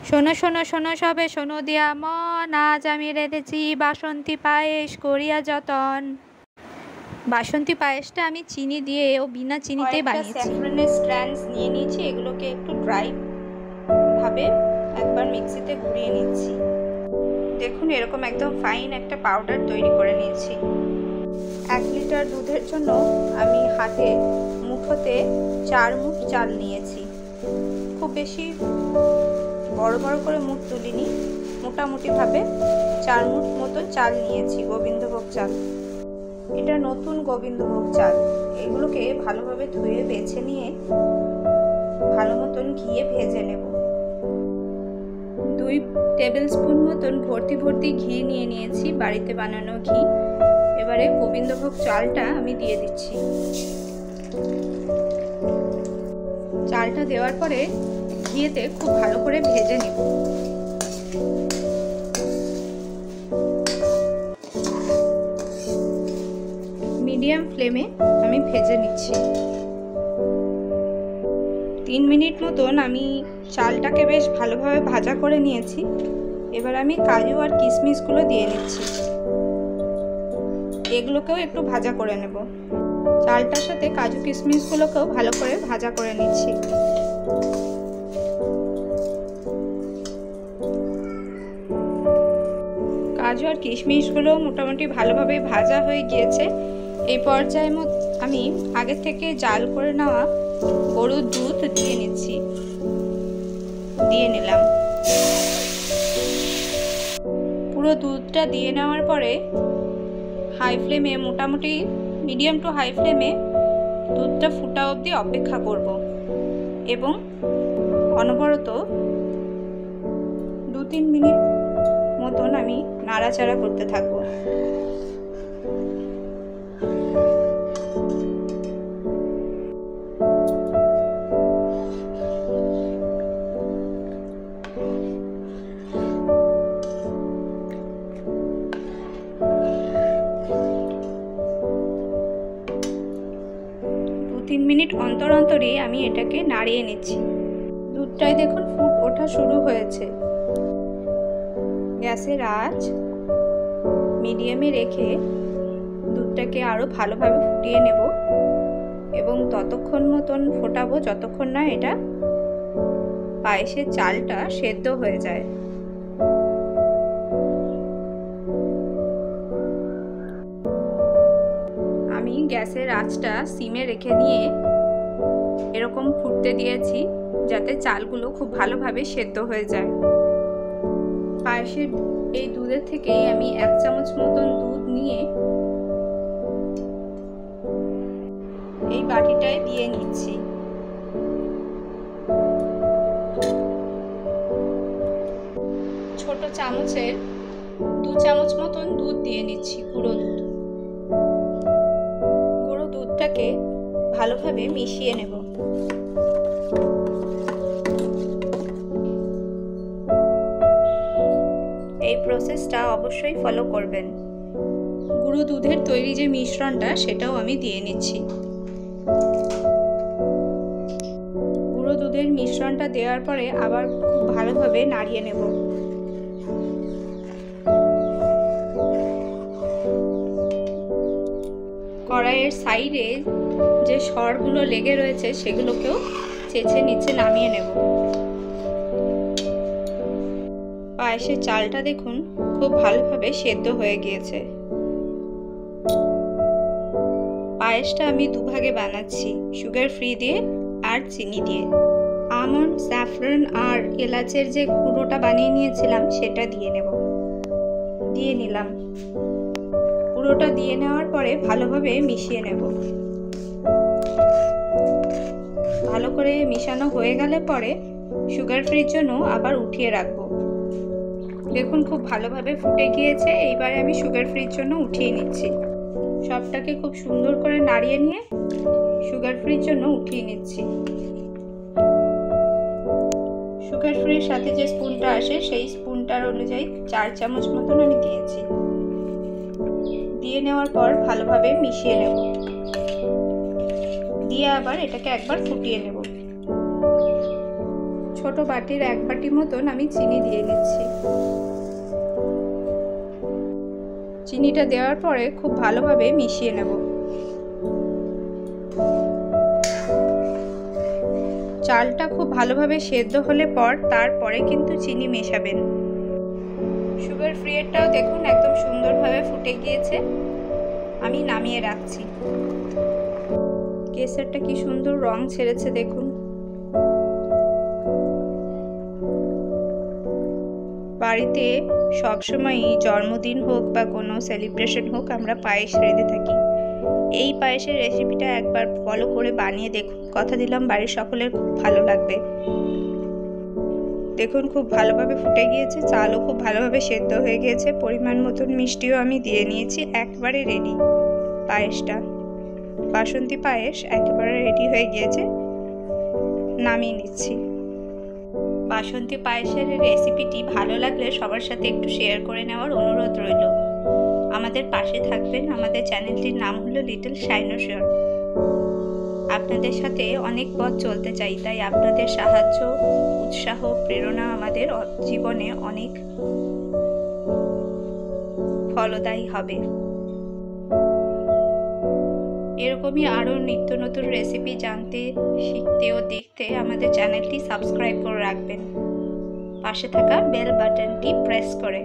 শোনো শোনো শোনো সবে শোনো দিয়া মন, আজ আমি রেঁধেছি বাসন্তী পায়েস করিয়া যতন। বাসন্তী পায়েসটা আমি চিনি দিয়ে ও বিনা চিনিতে বানিয়েছি। স্যাফরনের স্ট্র্যান্ডস নিয়ে নিয়েছি, এগুলোকে একটু ড্রাই ভাবে একবার মিক্সিতে ঘুরিয়ে নিচ্ছি। দেখুন এরকম একদম ফাইন একটা পাউডার তৈরি করে নিয়েছি। 1 লিটার দুধের জন্য আমি হাতে মুঠোতে 4 মুঠ চাল নিয়েছি। খুব বেশি বড় বড় করে মুঠ তুলিনি, মোটামুটিভাবে 4 মুঠ মতন চাল নিয়েছি, গোবিন্দভোগ চাল। এটা নতুন গোবিন্দভোগ চাল। এগুলোকে ভালোভাবে ধুয়ে বেছে নিয়ে ভালো মতন ঘিয়ে ভেজে নেব। 2 টেবিল স্পুন মতন ভর্তি ভর্তি ঘি নিয়ে নিয়েছি, বাড়িতে বানানো ঘি। এবারে গোবিন্দভোগ চালটা আমি দিয়ে দিচ্ছি। চালটা দেওয়ার পরে ঘিয়েতে খুব ভালো করে ভেজে নিব। মিডিয়াম ফ্লেমে আমি ভেজে নিচ্ছি। 3 মিনিট মতন আমি চালটাকে বেশ ভালোভাবে ভাজা করে নিয়েছি। এবার আমি কাজু আর কিশমিশগুলো দিয়ে নিচ্ছি। এগুলোকেও একটু ভাজা করে নেব। চালটার সাথে কাজু কিশমিশগুলোকেও ভালো করে ভাজা করে নিচ্ছি। কাজু আর কিশমিশগুলো মোটামুটি ভালোভাবে ভাজা হয়ে গিয়েছে। এই পর্যায়ে আমি আগে থেকে জাল করে নেওয়া গরুর দুধ দিয়ে নিচ্ছি। দিয়ে নিলাম। পুরো দুধটা দিয়ে নেওয়ার পরে হাই ফ্লেমে, মোটামুটি মিডিয়াম টু হাই ফ্লেমে দুধটা ফুটা অবধি অপেক্ষা করব এবং অনবরত 2-3 মিনিট মতন আমি নাড়াচাড়া করতে থাকবো। মিনিট অন্তর অন্তরই আমি এটাকে নাড়িয়ে নিচ্ছি। দুধটায় দেখুন ফুট ওঠা শুরু হয়েছে। গ্যাসের আঁচ মিডিয়ামে রেখে দুধটাকে আরো ভালোভাবে ফুটিয়ে নেব এবং ততক্ষণ মতন ফোটাবো যতক্ষণ না এটা পায়েসের চালটা সেদ্ধ হয়ে যায়। আমি গ্যাসের আঁচটা সিমে রেখে নিয়ে এরকম ফুটতে দিয়েছি যাতে চালগুলো খুব ভালোভাবে সেদ্ধ হয়ে যায়। পায়েসের এই দুধের থেকেই আমি 1 চামচ মতন দুধ নিয়ে এই বাটিটায় দিয়ে নিচ্ছি। ছোট চামচের 2 চামচ মতন দুধ দিয়ে নিচ্ছি, গুঁড়ো দুধ। গুঁড়ো দুধটাকে ভালোভাবে মিশিয়ে নেব। এই প্রসেসটা অবশ্যই ফলো করবেন। গুঁড়ো দুধের তৈরি যে মিশ্রণটা সেটাও আমি দিয়ে নিচ্ছি। গুঁড়ো দুধের মিশ্রণটা দেওয়ার পরে আবার খুব ভালোভাবে নাড়িয়ে নেব। কড়াইয়ের সাইডে যে সরগুলো লেগে রয়েছে সেগুলোকেও চেঁচে নিচে নামিয়ে নেব। পায়েসের চালটা দেখুন খুব ভালোভাবে সেদ্ধ হয়ে গিয়েছে। পায়েসটা আমি 2 ভাগে বানাচ্ছি, সুগার ফ্রি দিয়ে আর চিনি দিয়ে। আমন্ড, স্যাফরন আর এলাচের যে গুঁড়োটা বানিয়ে নিয়েছিলাম সেটা দিয়ে নেব। দিয়ে নিলাম। গুঁড়োটা দিয়ে নেওয়ার পরে ভালোভাবে মিশিয়ে নেব। ভালো করে মিশানো হয়ে গেলে পরে সুগার ফ্রির জন্য আবার উঠিয়ে রাখবো। দেখুন খুব ভালোভাবে ফুটে গিয়েছে। এইবারে আমি সুগার ফ্রির জন্য উঠিয়ে নিচ্ছি। সবটাকে খুব সুন্দর করে নাড়িয়ে নিয়ে সুগার ফ্রির জন্য উঠিয়ে নিচ্ছি। সুগার ফ্রির সাথে যে স্পুনটা আসে সেই স্পুনটার অনুযায়ী 4 চামচ মতন আমি দিয়েছি। দিয়ে নেওয়ার পর ভালোভাবে মিশিয়ে নেব। দিয়ে আবার এটাকে একবার ফুটিয়ে নেব। ছোট বাটির 1 বাটি মতন আমি চিনি দিয়ে নিচ্ছি। চিনিটা দেওয়ার পরে খুব ভালোভাবে মিশিয়ে নেব। চালটা খুব ভালোভাবে সেদ্ধ হলে তারপরে কিন্তু চিনি মেশাবেন। সুগার ফ্রি এরটাও দেখুন একদম সুন্দরভাবে ফুটে গিয়েছে। আমি নামিয়ে রাখছি। কেসরটা কি সুন্দর রং ছেড়েছে দেখুন। বাড়িতে সবসময়ই জন্মদিন হোক বা কোনো সেলিব্রেশন হোক আমরা পায়েস রেঁধে থাকি। এই পায়েসের রেসিপিটা একবার ফলো করে বানিয়ে দেখুন, কথা দিলাম বাড়ির সকলের খুব ভালো লাগবে। দেখুন খুব ভালোভাবে ফুটে গিয়েছে, চালও খুব ভালোভাবে সেদ্ধ হয়ে গিয়েছে, পরিমাণ মতন মিষ্টিও আমি দিয়ে নিয়েছি। একবারে রেডি পায়েসটা, বাসন্তী পায়েস একেবারে রেডি হয়ে গিয়েছে, নামিয়ে নিচ্ছি। বাসন্তী পায়েসের রেসিপিটি ভালো লাগলে সবার সাথে একটু শেয়ার করে নেওয়ার অনুরোধ রইল। আমাদের পাশে থাকবেন। আমাদের চ্যানেলটির নাম হলো লিটল শাইনোশিওর। আপনাদের সাথে অনেক পথ চলতে চাই, তাই আপনাদের সাহায্য, উৎসাহ, প্রেরণা আমাদের জীবনে অনেক ফলদায়ী হবে। এরকমই আরও নিত্য নতুন রেসিপি জানতে, শিখতে ও দেখতে আমাদের চ্যানেলটি সাবস্ক্রাইব করে রাখবেন, পাশে থাকা বেল বাটনটি প্রেস করে।